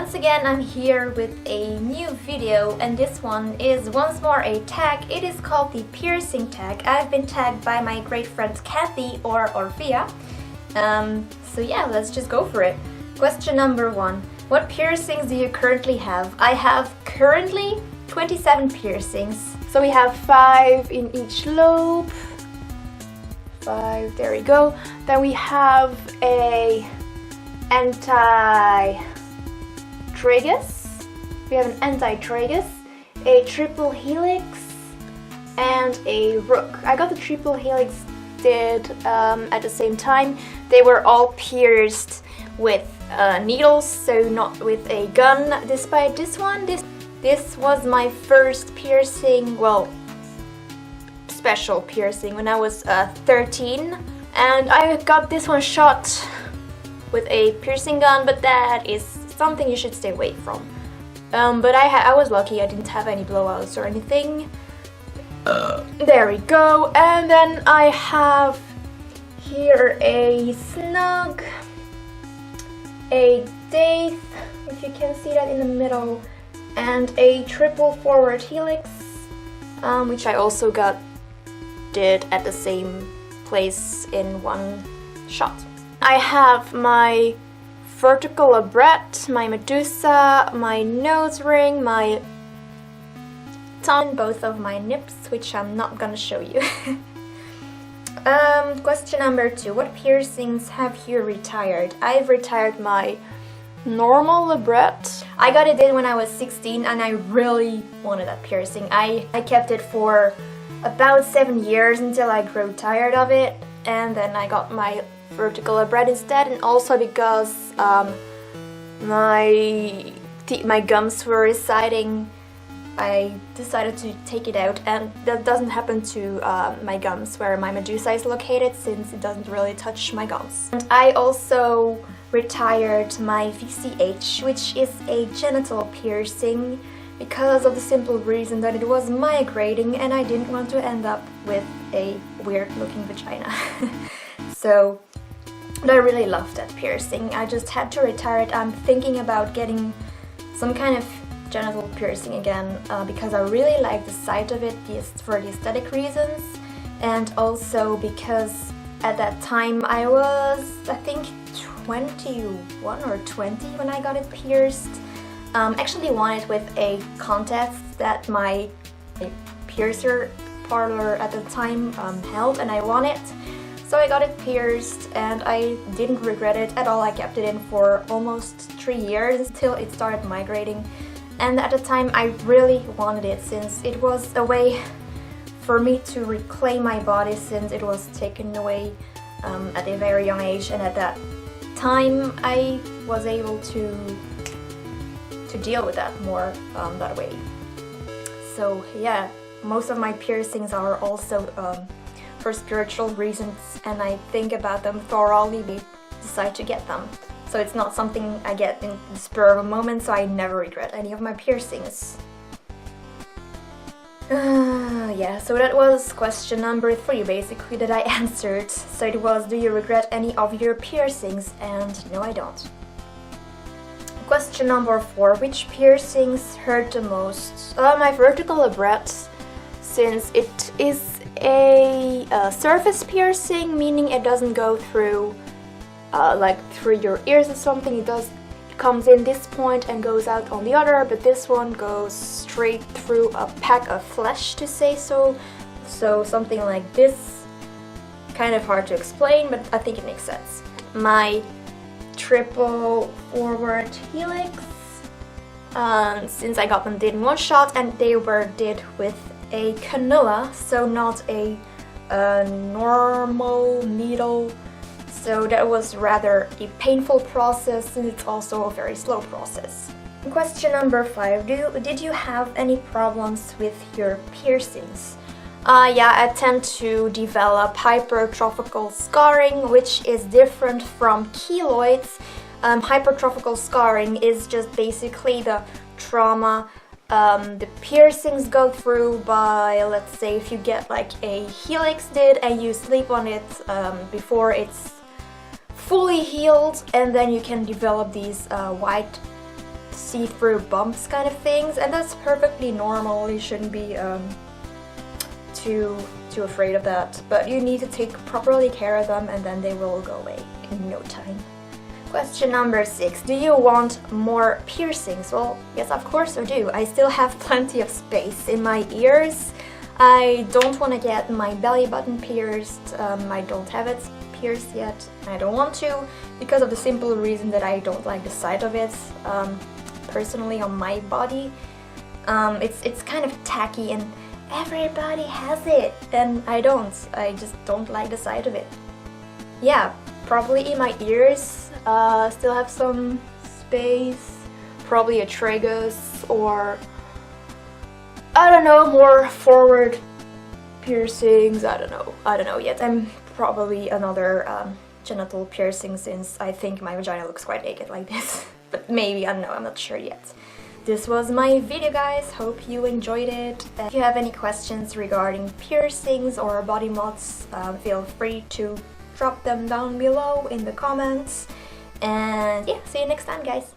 once again I'm here with a new video, and this one is once more a tag. It is called the piercing tag. I've been tagged by my great friends Kathy or Orphea. So yeah, let's just go for it. Question number 1. What piercings do you currently have? I have currently 27 piercings. So we have 5 in each lobe. 5, there we go. Then we have a anti-tragus. We have an anti-tragus, a triple helix, and a rook. I got the triple helix did at the same time. They were all pierced with needles, so not with a gun. Despite this one, this was my first piercing, well, special piercing when I was 13, and I got this one shot with a piercing gun, but that is something you should stay away from. But I was lucky, I didn't have any blowouts or anything. There we go. And then I have here a snug, a Date, if you can see that in the middle, and a triple forward helix, which I also did at the same place in one shot. I have my vertical labret, my Medusa, my nose ring, my tongue, both of my nips, which I'm not gonna show you. Question number 2. What piercings have you retired? I've retired my normal labret. I got it in when I was 16 and I really wanted that piercing. I kept it for about 7 years until I grew tired of it, and then I got my vertical labret instead, and also because my gums were receding, I decided to take it out, and that doesn't happen to my gums where my Medusa is located, since it doesn't really touch my gums. And I also retired my VCH, which is a genital piercing, because of the simple reason that it was migrating and I didn't want to end up with a weird looking vagina. So, but I really loved that piercing. I just had to retire it. I'm thinking about getting some kind of genital piercing again, because I really like the sight of it, for the aesthetic reasons, and also because at that time I was, I think, 21 or 20 when I got it pierced. Actually won it with a contest that my piercer parlor at the time held, and I won it. So I got it pierced and I didn't regret it at all. I kept it in for almost 3 years until it started migrating, and at the time I really wanted it, since it was a way for me to reclaim my body, since it was taken away at a very young age, and at that time I was able to deal with that more that way. So yeah, most of my piercings are also for spiritual reasons, and I think about them thoroughly before I decide to get them. So it's not something I get in the spur of a moment, so I never regret any of my piercings. Yeah, so that was question number 3 basically that I answered. So it was, do you regret any of your piercings? And no, I don't. Question number 4. Which piercings hurt the most? My vertical labret, since it is a surface piercing, meaning it doesn't go through like through your ears or something. It comes in this point and goes out on the other, but this one goes straight through a pack of flesh, to say so. So something like this. Kind of hard to explain, but I think it makes sense. My triple forward helix, since I got them did in one shot, and they were did with a cannula, so not a normal needle, so that was rather a painful process, and it's also a very slow process. Question number 5. Did you have any problems with your piercings? Yeah, I tend to develop hypertrophical scarring, which is different from keloids. Hypertrophical scarring is just basically the trauma the piercings go through by, let's say, if you get like a helix did and you sleep on it before it's fully healed, and then you can develop these white see-through bumps kind of things, and that's perfectly normal. You shouldn't be too afraid of that, but you need to take properly care of them, and then they will go away in no time. Question number 6. Do you want more piercings? Well, yes, of course I do. I still have plenty of space in my ears. I don't want to get my belly button pierced. I don't have it pierced yet. I don't want to, because of the simple reason that I don't like the sight of it personally on my body. It's kind of tacky, and everybody has it, and I don't. I just don't like the sight of it. Yeah, probably in my ears. Still have some space, probably a tragus, or I don't know, more forward piercings. I don't know yet. I'm probably another genital piercing, since I think my vagina looks quite naked like this. But maybe, I don't know, I'm not sure yet. This was my video, guys. Hope you enjoyed it. If you have any questions regarding piercings or body mods, feel free to drop them down below in the comments. And yeah, see you next time, guys.